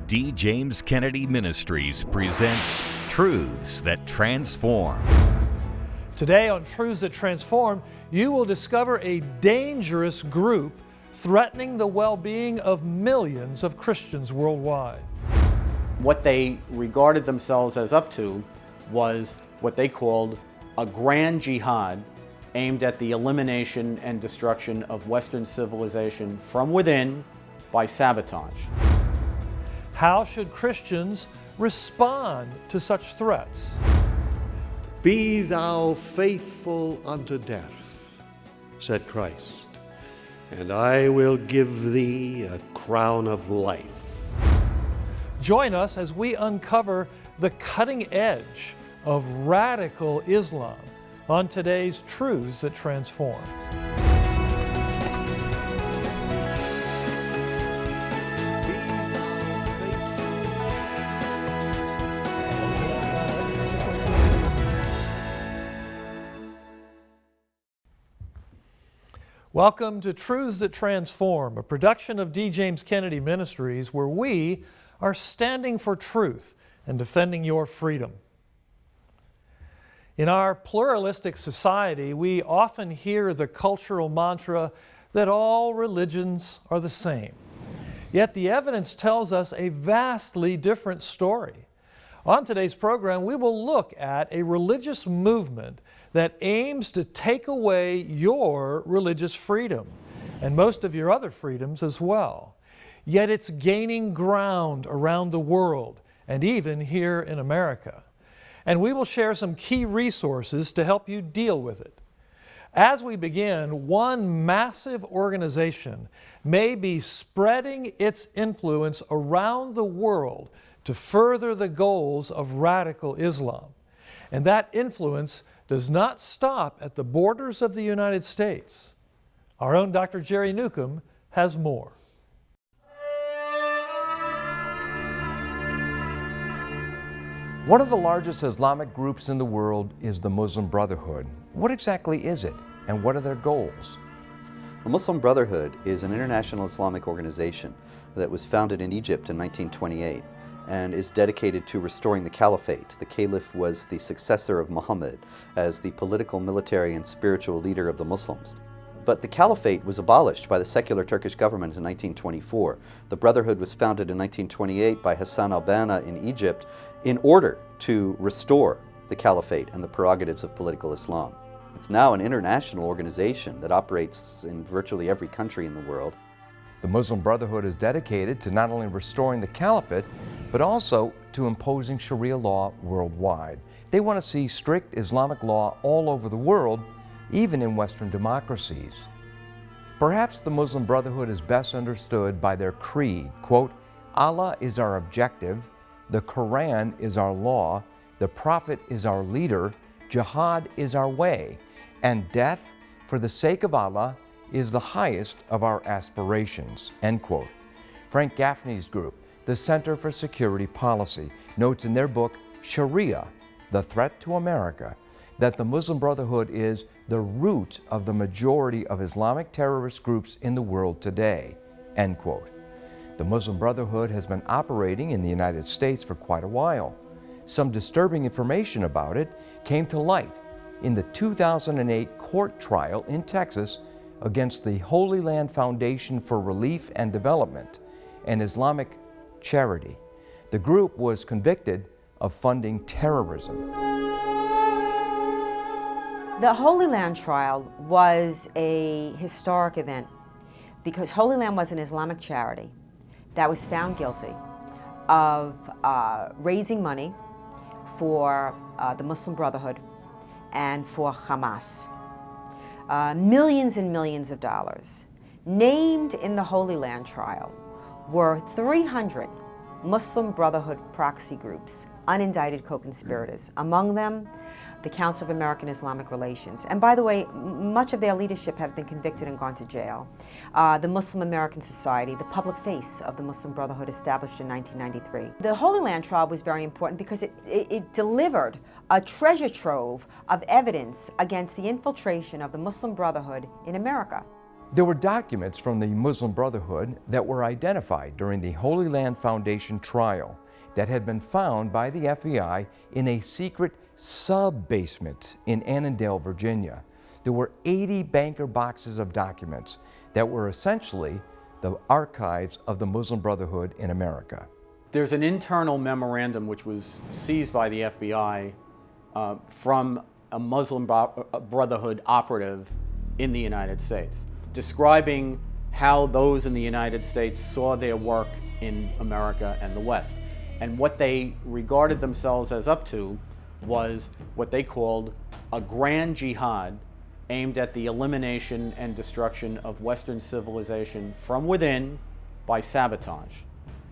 D. James Kennedy Ministries presents Truths That Transform. Today on Truths That Transform, you will discover a dangerous group threatening the well-being of millions of Christians worldwide. What they regarded themselves as up to was what they called a grand jihad aimed at the elimination and destruction of Western civilization from within by sabotage. How should Christians respond to such threats? Be thou faithful unto death, said Christ, and I will give thee a crown of life. Join us as we uncover the cutting edge of radical Islam on today's Truths That Transform. Welcome to Truths That Transform, a production of D. James Kennedy Ministries, where we are standing for truth and defending your freedom. In our pluralistic society, we often hear the cultural mantra that all religions are the same. Yet the evidence tells us a vastly different story. On today's program, we will look at a religious movement that aims to take away your religious freedom and most of your other freedoms as well. Yet it's gaining ground around the world and even here in America. And we will share some key resources to help you deal with it. As we begin, one massive organization may be spreading its influence around the world to further the goals of radical Islam. And that influence does not stop at the borders of the United States. Our own Dr. Jerry Newcomb has more. One of the largest Islamic groups in the world is the Muslim Brotherhood. What exactly is it, and what are their goals? The Muslim Brotherhood is an international Islamic organization that was founded in Egypt in 1928 and is dedicated to restoring the caliphate. The caliph was the successor of Muhammad as the political, military, and spiritual leader of the Muslims. But the caliphate was abolished by the secular Turkish government in 1924. The Brotherhood was founded in 1928 by Hassan al-Banna in Egypt in order to restore the caliphate and the prerogatives of political Islam. It's now an international organization that operates in virtually every country in the world. The Muslim Brotherhood is dedicated to not only restoring the caliphate, but also to imposing Sharia law worldwide. They want to see strict Islamic law all over the world, even in Western democracies. Perhaps the Muslim Brotherhood is best understood by their creed, quote, Allah is our objective, the Quran is our law, the Prophet is our leader, jihad is our way, and death for the sake of Allah is the highest of our aspirations, end quote. Frank Gaffney's group, the Center for Security Policy, notes in their book, Sharia, The Threat to America, that the Muslim Brotherhood is the root of the majority of Islamic terrorist groups in the world today, end quote. The Muslim Brotherhood has been operating in the United States for quite a while. Some disturbing information about it came to light in the 2008 court trial in Texas against the Holy Land Foundation for Relief and Development, an Islamic charity. The group was convicted of funding terrorism. The Holy Land trial was a historic event because Holy Land was an Islamic charity that was found guilty of raising money for the Muslim Brotherhood and for Hamas. Millions and millions of dollars. Named in the Holy Land trial were 300 Muslim Brotherhood proxy groups, unindicted co-conspirators. Among them, the Council of American Islamic Relations. And by the way, much of their leadership have been convicted and gone to jail. The Muslim American Society, the public face of the Muslim Brotherhood, established in 1993. The Holy Land trial was very important because it delivered a treasure trove of evidence against the infiltration of the Muslim Brotherhood in America. There were documents from the Muslim Brotherhood that were identified during the Holy Land Foundation trial that had been found by the FBI in a secret sub-basement in Annandale, Virginia. There were 80 banker boxes of documents that were essentially the archives of the Muslim Brotherhood in America. There's an internal memorandum which was seized by the FBI from a Muslim Brotherhood operative in the United States, describing how those in the United States saw their work in America and the West. And what they regarded themselves as up to was what they called a grand jihad aimed at the elimination and destruction of Western civilization from within by sabotage.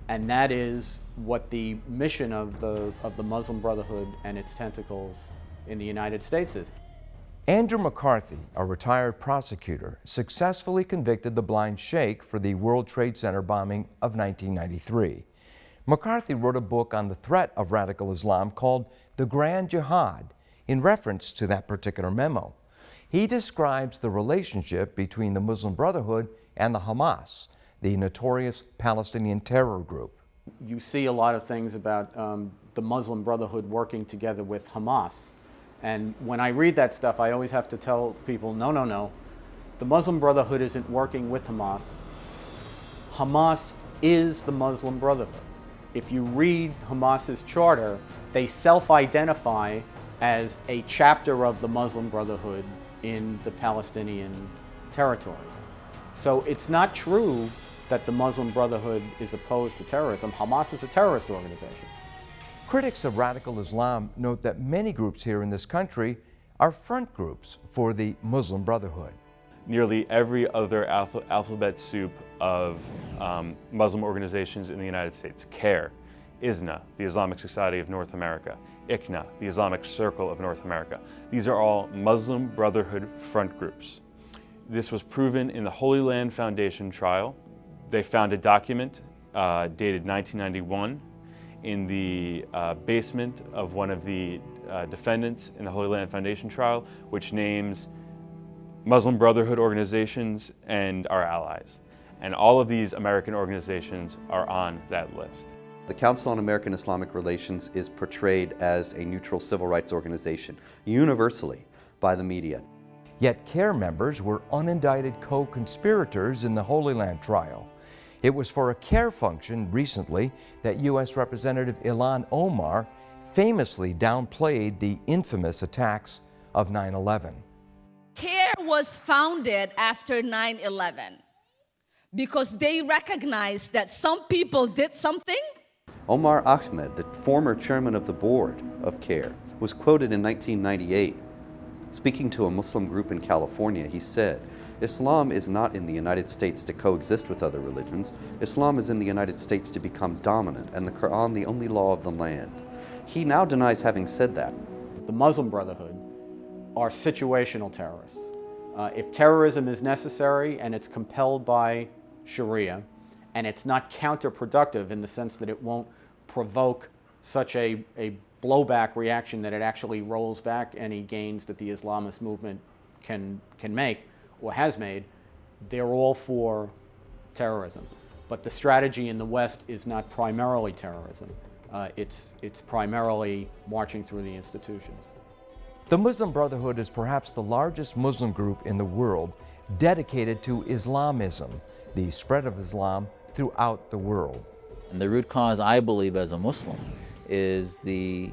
And that is what the mission of the Muslim Brotherhood and its tentacles in the United States is. Andrew McCarthy, a retired prosecutor, successfully convicted the blind sheikh for the World Trade Center bombing of 1993. McCarthy wrote a book on the threat of radical Islam called The Grand Jihad, in reference to that particular memo. He describes the relationship between the Muslim Brotherhood and the Hamas, the notorious Palestinian terror group. You see a lot of things about the Muslim Brotherhood working together with Hamas. And when I read that stuff, I always have to tell people, no, no, no. The Muslim Brotherhood isn't working with Hamas. Hamas is the Muslim Brotherhood. If you read Hamas's charter, they self-identify as a chapter of the Muslim Brotherhood in the Palestinian territories. So it's not true that the Muslim Brotherhood is opposed to terrorism. Hamas is a terrorist organization. Critics of radical Islam note that many groups here in this country are front groups for the Muslim Brotherhood. Nearly every other alphabet soup of Muslim organizations in the United States, CARE, ISNA, the Islamic Society of North America, ICNA, the Islamic Circle of North America. These are all Muslim Brotherhood front groups. This was proven in the Holy Land Foundation trial. They found a document dated 1991 in the basement of one of the defendants in the Holy Land Foundation trial, which names Muslim Brotherhood organizations and our allies. And all of these American organizations are on that list. The Council on American Islamic Relations is portrayed as a neutral civil rights organization, universally by the media. Yet CARE members were unindicted co-conspirators in the Holy Land trial. It was for a CARE function recently that U.S. Representative Ilhan Omar famously downplayed the infamous attacks of 9/11. CARE was founded after 9/11 because they recognized that some people did something. Omar Ahmed, the former chairman of the board of CARE, was quoted in 1998. Speaking to a Muslim group in California, he said, "Islam is not in the United States to coexist with other religions. Islam is in the United States to become dominant, and the Quran the only law of the land." He now denies having said that. The Muslim Brotherhood are situational terrorists. If terrorism is necessary and it's compelled by Sharia, and it's not counterproductive in the sense that it won't provoke such a blowback reaction that it actually rolls back any gains that the Islamist movement can make or has made, they're all for terrorism. But the strategy in the West is not primarily terrorism. It's primarily marching through the institutions. The Muslim Brotherhood is perhaps the largest Muslim group in the world dedicated to Islamism, the spread of Islam throughout the world. And the root cause, I believe, as a Muslim, is the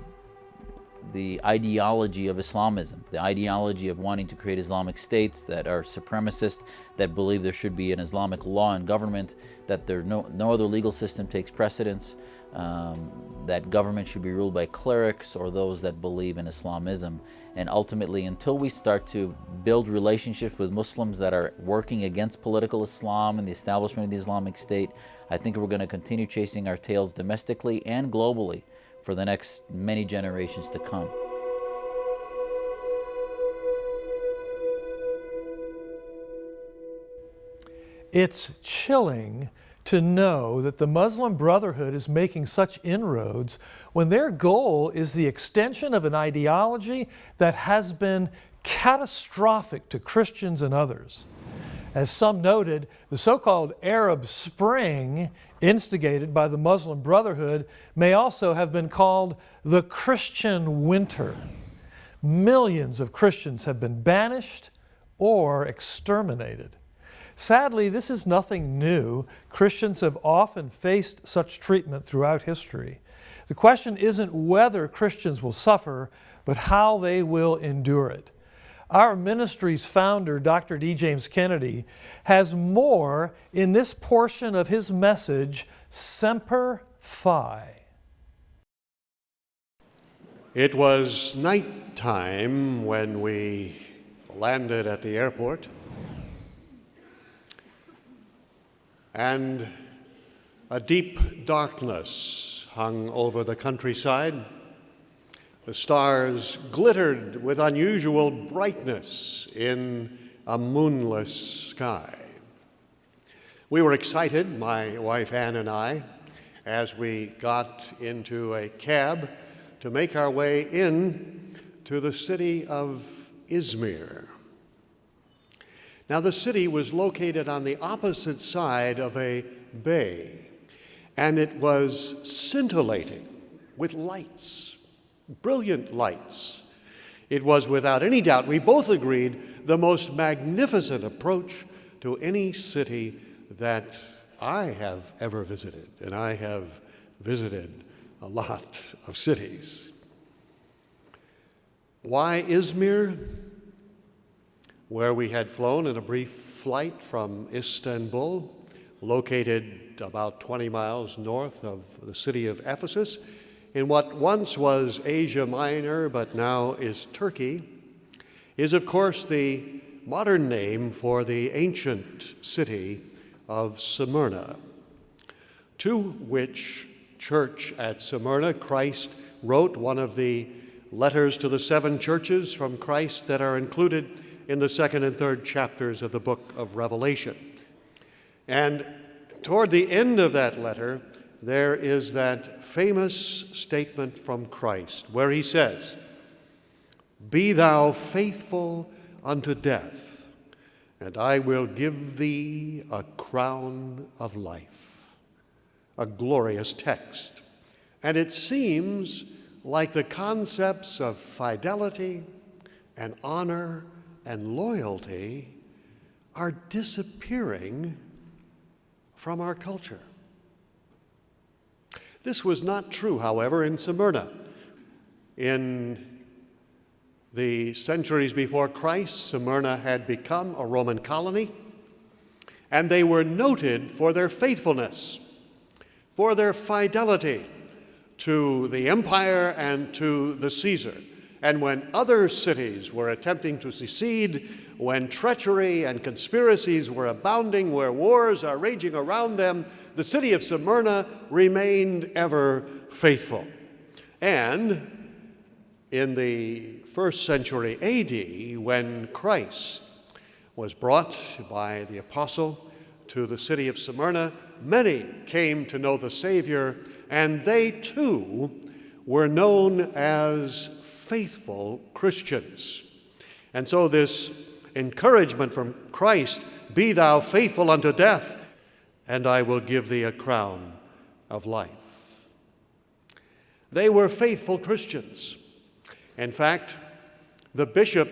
ideology of Islamism, the ideology of wanting to create Islamic states that are supremacist, that believe there should be an Islamic law and government, that no other legal system takes precedence, that government should be ruled by clerics or those that believe in Islamism. And ultimately, until we start to build relationships with Muslims that are working against political Islam and the establishment of the Islamic State, I think we're going to continue chasing our tails domestically and globally for the next many generations to come. It's chilling to know that the Muslim Brotherhood is making such inroads when their goal is the extension of an ideology that has been catastrophic to Christians and others. As some noted, the so-called Arab Spring, instigated by the Muslim Brotherhood, may also have been called the Christian Winter. Millions of Christians have been banished or exterminated. Sadly, this is nothing new. Christians have often faced such treatment throughout history. The question isn't whether Christians will suffer, but how they will endure it. Our ministry's founder, Dr. D. James Kennedy, has more in this portion of his message, Semper Fi. It was nighttime when we landed at the airport, and a deep darkness hung over the countryside. The stars glittered with unusual brightness in a moonless sky. We were excited, my wife Ann and I, as we got into a cab to make our way in to the city of Izmir. Now, the city was located on the opposite side of a bay, and it was scintillating with lights, brilliant lights. It was, without any doubt, we both agreed, the most magnificent approach to any city that I have ever visited, and I have visited a lot of cities. Why Izmir? Where we had flown in a brief flight from Istanbul, located about 20 miles north of the city of Ephesus, in what once was Asia Minor but now is Turkey, is of course the modern name for the ancient city of Smyrna, to which church at Smyrna Christ wrote one of the letters to the 7 churches from Christ that are included in the 2nd and 3rd chapters of the book of Revelation. And toward the end of that letter, there is that famous statement from Christ where he says, "Be thou faithful unto death, and I will give thee a crown of life." A glorious text. And it seems like the concepts of fidelity and honor and loyalty are disappearing from our culture. This was not true, however, in Smyrna. In the centuries before Christ, Smyrna had become a Roman colony, and they were noted for their faithfulness, for their fidelity to the empire and to the Caesar. And when other cities were attempting to secede, when treachery and conspiracies were abounding, where wars are raging around them, the city of Smyrna remained ever faithful. And in the 1st century AD, when Christ was brought by the apostle to the city of Smyrna, many came to know the Savior, and they too were known as faithful Christians. And so this encouragement from Christ, "Be thou faithful unto death, and I will give thee a crown of life." They were faithful Christians. In fact, the bishop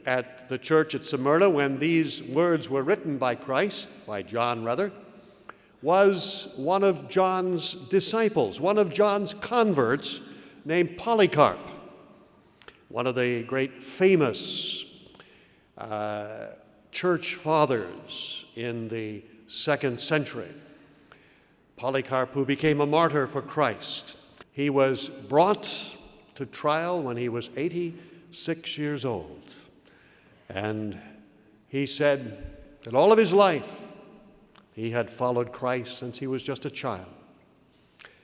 at the church at Smyrna, when these words were written by Christ, by John rather, was one of John's disciples, one of John's converts named Polycarp, one of the great famous church fathers in the 2nd century. Polycarp, who became a martyr for Christ. He was brought to trial when he was 86 years old. And he said that all of his life he had followed Christ since he was just a child.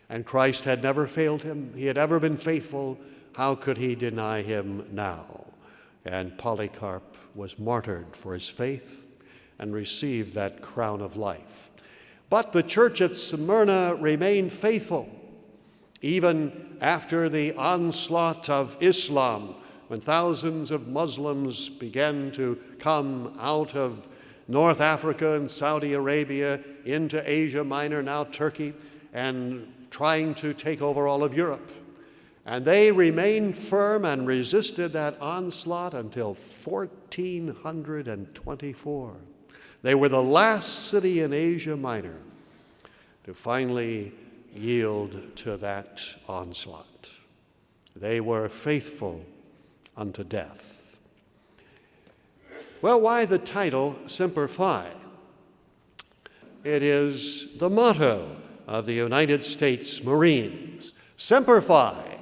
And Christ had never failed him. He had ever been faithful. How could he deny him now? And Polycarp was martyred for his faith and received that crown of life. But the church at Smyrna remained faithful, even after the onslaught of Islam, when thousands of Muslims began to come out of North Africa and Saudi Arabia, into Asia Minor, now Turkey, and trying to take over all of Europe. And they remained firm and resisted that onslaught until 1424. They were the last city in Asia Minor to finally yield to that onslaught. They were faithful unto death. Well, why the title Semper Fi? It is the motto of the United States Marines. Semper Fi,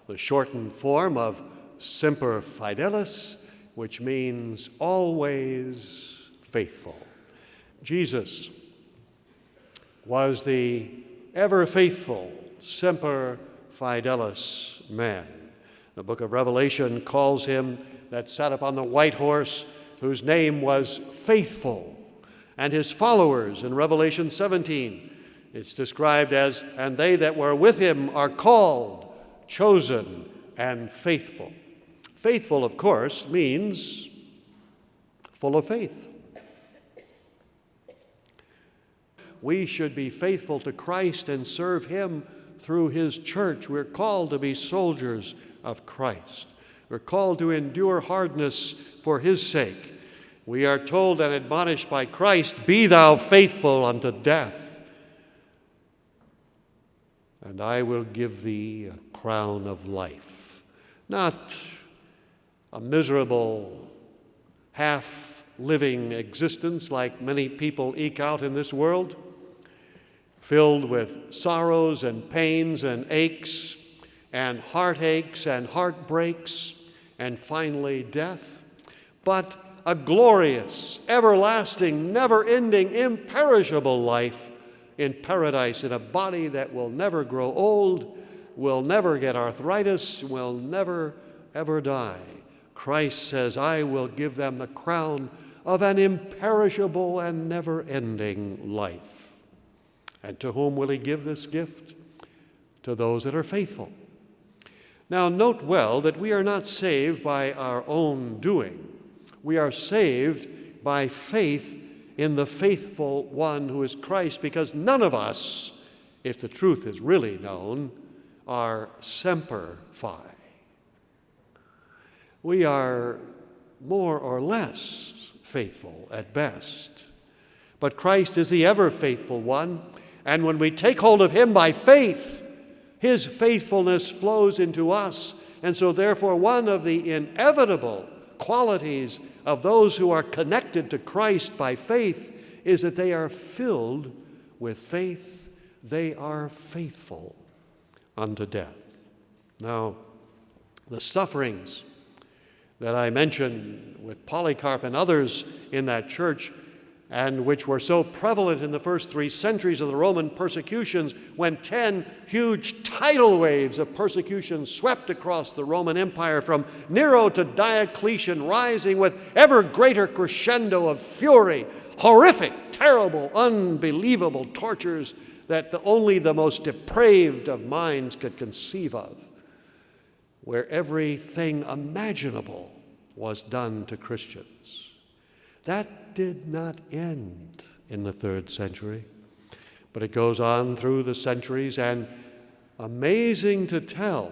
the shortened form of Semper Fidelis, which means always faithful. Jesus was the ever faithful Semper Fidelis man. The book of Revelation calls him that sat upon the white horse, whose name was Faithful. And his followers in Revelation 17, it's described as, and they that were with him are called, chosen, and faithful. Faithful, of course, means full of faith. We should be faithful to Christ and serve him through his church. We're called to be soldiers of Christ. We're called to endure hardness for his sake. We are told and admonished by Christ, be thou faithful unto death, and I will give thee a crown of life. Not a miserable, half-living existence like many people eke out in this world, filled with sorrows and pains and aches and heartaches and heartbreaks and finally death, but a glorious, everlasting, never-ending, imperishable life in paradise, in a body that will never grow old, will never get arthritis, will never, ever die. Christ says, I will give them the crown of an imperishable and never-ending life. And to whom will he give this gift? To those that are faithful. Now, note well that we are not saved by our own doing. We are saved by faith in the faithful one who is Christ, because none of us, if the truth is really known, are Semper Fi. We are more or less faithful at best. But Christ is the ever faithful one, and when we take hold of him by faith, his faithfulness flows into us. And so therefore one of the inevitable qualities of those who are connected to Christ by faith is that they are filled with faith. They are faithful unto death. Now, the sufferings that I mentioned with Polycarp and others in that church, and which were so prevalent in the first 3 centuries of the Roman persecutions, when 10 huge tidal waves of persecution swept across the Roman Empire from Nero to Diocletian, rising with ever greater crescendo of fury, horrific, terrible, unbelievable tortures that only the most depraved of minds could conceive of, where everything imaginable was done to Christians. That did not end in the 3rd century, but it goes on through the centuries, and amazing to tell,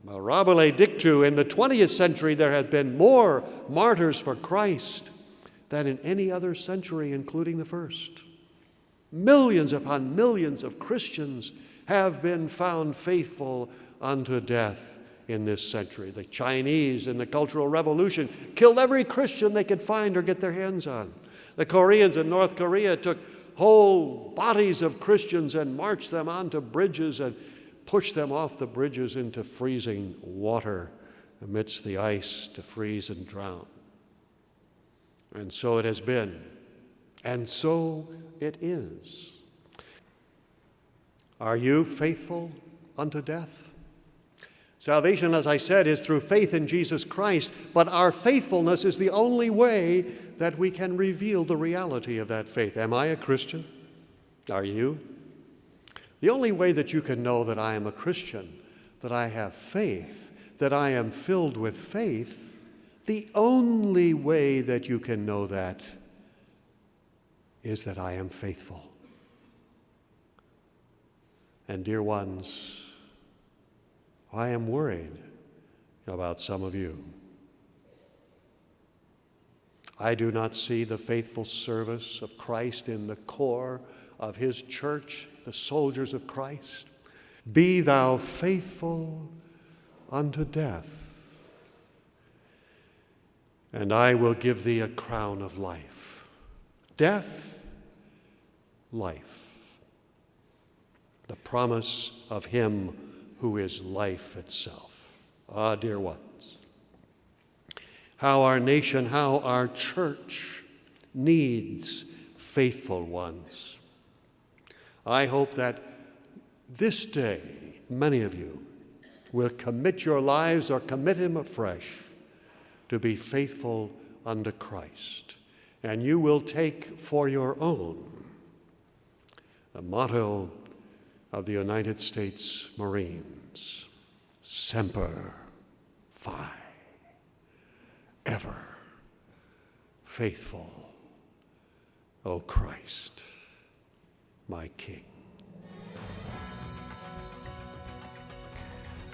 mirabile dictu, in the 20th century there have been more martyrs for Christ than in any other century, including the first. Millions upon millions of Christians have been found faithful unto death in this century. The Chinese in the Cultural Revolution killed every Christian they could find or get their hands on. The Koreans in North Korea took whole bodies of Christians and marched them onto bridges and pushed them off the bridges into freezing water amidst the ice to freeze and drown. And so it has been, and so it is. Are you faithful unto death? Salvation, as I said, is through faith in Jesus Christ, but our faithfulness is the only way that we can reveal the reality of that faith. Am I a Christian? Are you? The only way that you can know that I am a Christian, that I have faith, that I am filled with faith, the only way that you can know that is that I am faithful. And dear ones, I am worried about some of you. I do not see the faithful service of Christ in the core of his church, the soldiers of Christ. Be thou faithful unto death, and I will give thee a crown of life. Death, life. The promise of him who is life itself. Ah, dear ones, how our nation, how our church needs faithful ones. I hope that this day, many of you will commit your lives or commit him afresh to be faithful unto Christ. And you will take for your own the motto of the United States Marines, Semper Fi, ever faithful, O Christ, my King.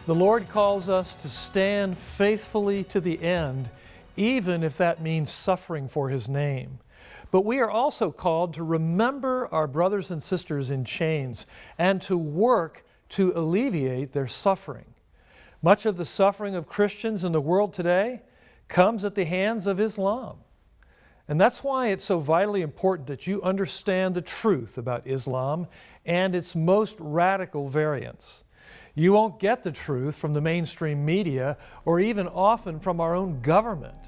The Lord calls us to stand faithfully to the end, even if that means suffering for his name. But we are also called to remember our brothers and sisters in chains and to work to alleviate their suffering. Much of the suffering of Christians in the world today comes at the hands of Islam. And that's why it's so vitally important that you understand the truth about Islam and its most radical variants. You won't get the truth from the mainstream media or even often from our own government,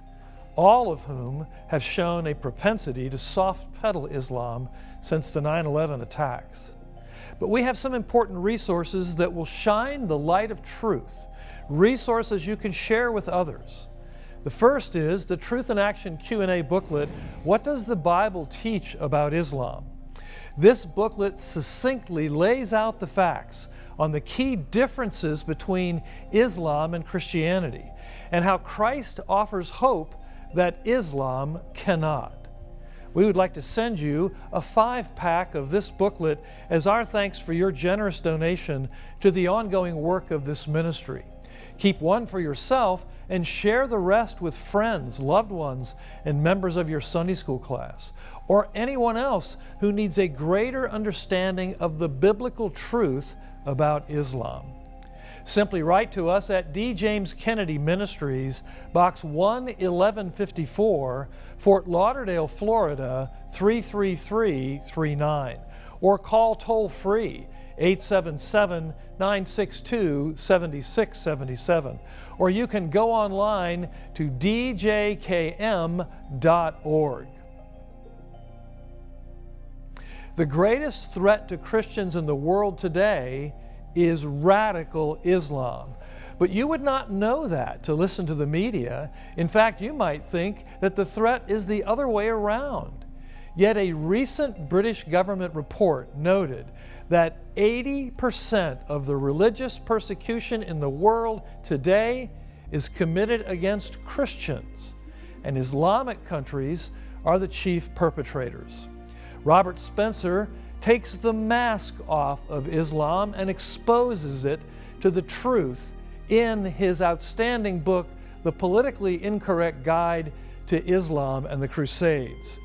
all of whom have shown a propensity to soft-pedal Islam since the 9/11 attacks. But we have some important resources that will shine the light of truth, resources you can share with others. The first is the Truth in Action Q&A booklet, What Does the Bible Teach About Islam? This booklet succinctly lays out the facts on the key differences between Islam and Christianity and how Christ offers hope that Islam cannot. We would like to send you a 5-pack of this booklet as our thanks for your generous donation to the ongoing work of this ministry. Keep one for yourself and share the rest with friends, loved ones, and members of your Sunday school class, or anyone else who needs a greater understanding of the biblical truth about Islam. Simply write to us at D. James Kennedy Ministries, Box 11154, Fort Lauderdale, Florida 33339, or call toll-free 877-962-7677, or you can go online to djkm.org. The greatest threat to Christians in the world today is radical Islam. But you would not know that to listen to the media. In fact, you might think that the threat is the other way around. Yet a recent British government report noted that 80% of the religious persecution in the world today is committed against Christians, and Islamic countries are the chief perpetrators. Robert Spencer takes the mask off of Islam and exposes it to the truth in his outstanding book, The Politically Incorrect Guide to Islam and the Crusades.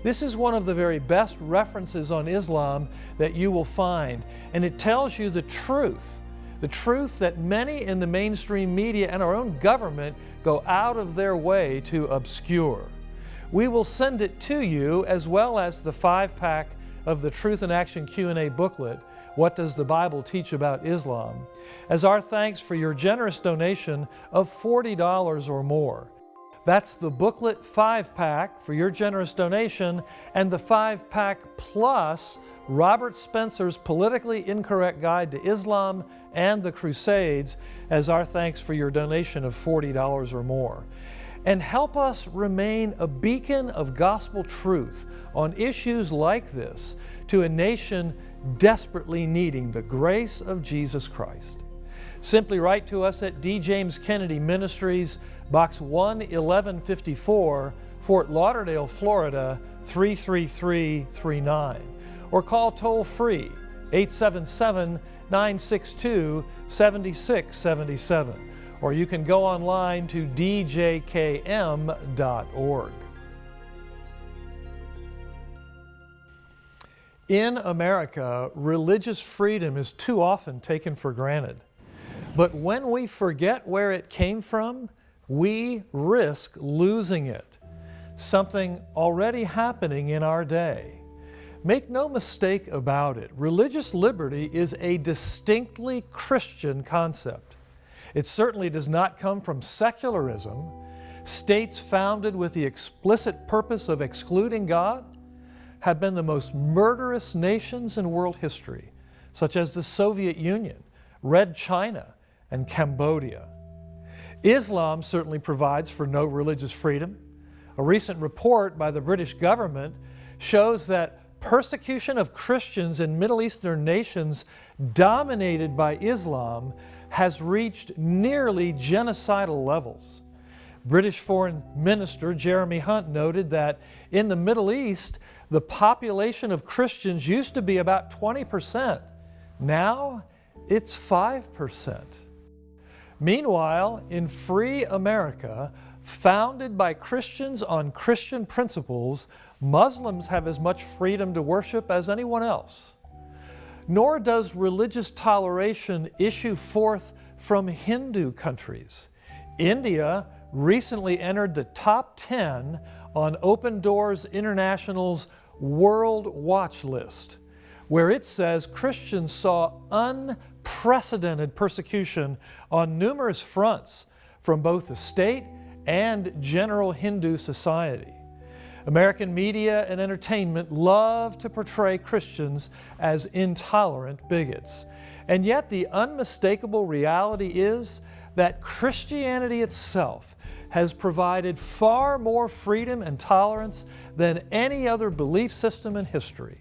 This is one of the very best references on Islam that you will find, and it tells you the truth that many in the mainstream media and our own government go out of their way to obscure. We will send it to you, as well as the 5-pack of the Truth in Action Q&A booklet, What Does the Bible Teach About Islam?, as our thanks for your generous donation of $40 or more. That's the booklet 5-pack for your generous donation, and the 5-pack plus Robert Spencer's Politically Incorrect Guide to Islam and the Crusades as our thanks for your donation of $40 or more. And help us remain a beacon of gospel truth on issues like this to a nation desperately needing the grace of Jesus Christ. Simply write to us at D. James Kennedy Ministries, Box 11154, Fort Lauderdale, Florida 33339, or call toll-free 877-962-7677, or you can go online to djkm.org. In America, religious freedom is too often taken for granted. But when we forget where it came from, we risk losing it, something already happening in our day. Make no mistake about it, religious liberty is a distinctly Christian concept. It certainly does not come from secularism, states founded with the explicit purpose of excluding God have been the most murderous nations in world history, such as the Soviet Union, Red China, and Cambodia. Islam certainly provides for no religious freedom. A recent report by the British government shows that persecution of Christians in Middle Eastern nations dominated by Islam has reached nearly genocidal levels. British Foreign Minister Jeremy Hunt noted that in the Middle East, the population of Christians used to be about 20%. Now, it's 5%. Meanwhile, in free America, founded by Christians on Christian principles, Muslims have as much freedom to worship as anyone else. Nor does religious toleration issue forth from Hindu countries. India recently entered the top 10 on Open Doors International's World Watch List, where it says Christians saw unprecedented persecution on numerous fronts from both the state and general Hindu society. American media and entertainment love to portray Christians as intolerant bigots. And yet the unmistakable reality is that Christianity itself has provided far more freedom and tolerance than any other belief system in history.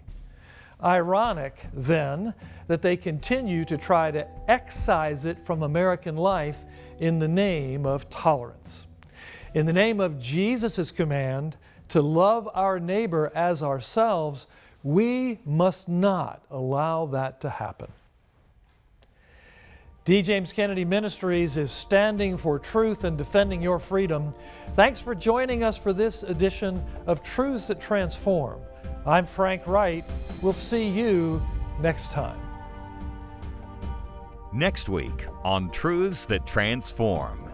Ironic, then, that they continue to try to excise it from American life in the name of tolerance. In the name of Jesus' command to love our neighbor as ourselves, we must not allow that to happen. D. James Kennedy Ministries is standing for truth and defending your freedom. Thanks for joining us for this edition of Truths That Transform. I'm Frank Wright. We'll see you next time. Next week on Truths That Transform.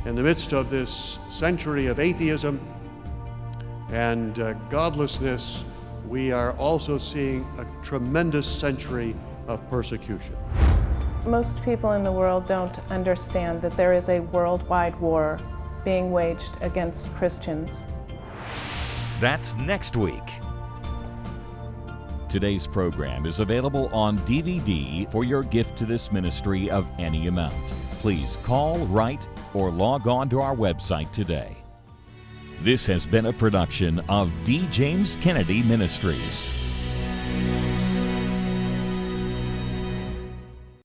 In the midst of this century of atheism and godlessness, we are also seeing a tremendous century of persecution. Most people in the world don't understand that there is a worldwide war being waged against Christians. That's next week. Today's program is available on DVD for your gift to this ministry of any amount. Please call, write, or log on to our website today. This has been a production of D. James Kennedy Ministries.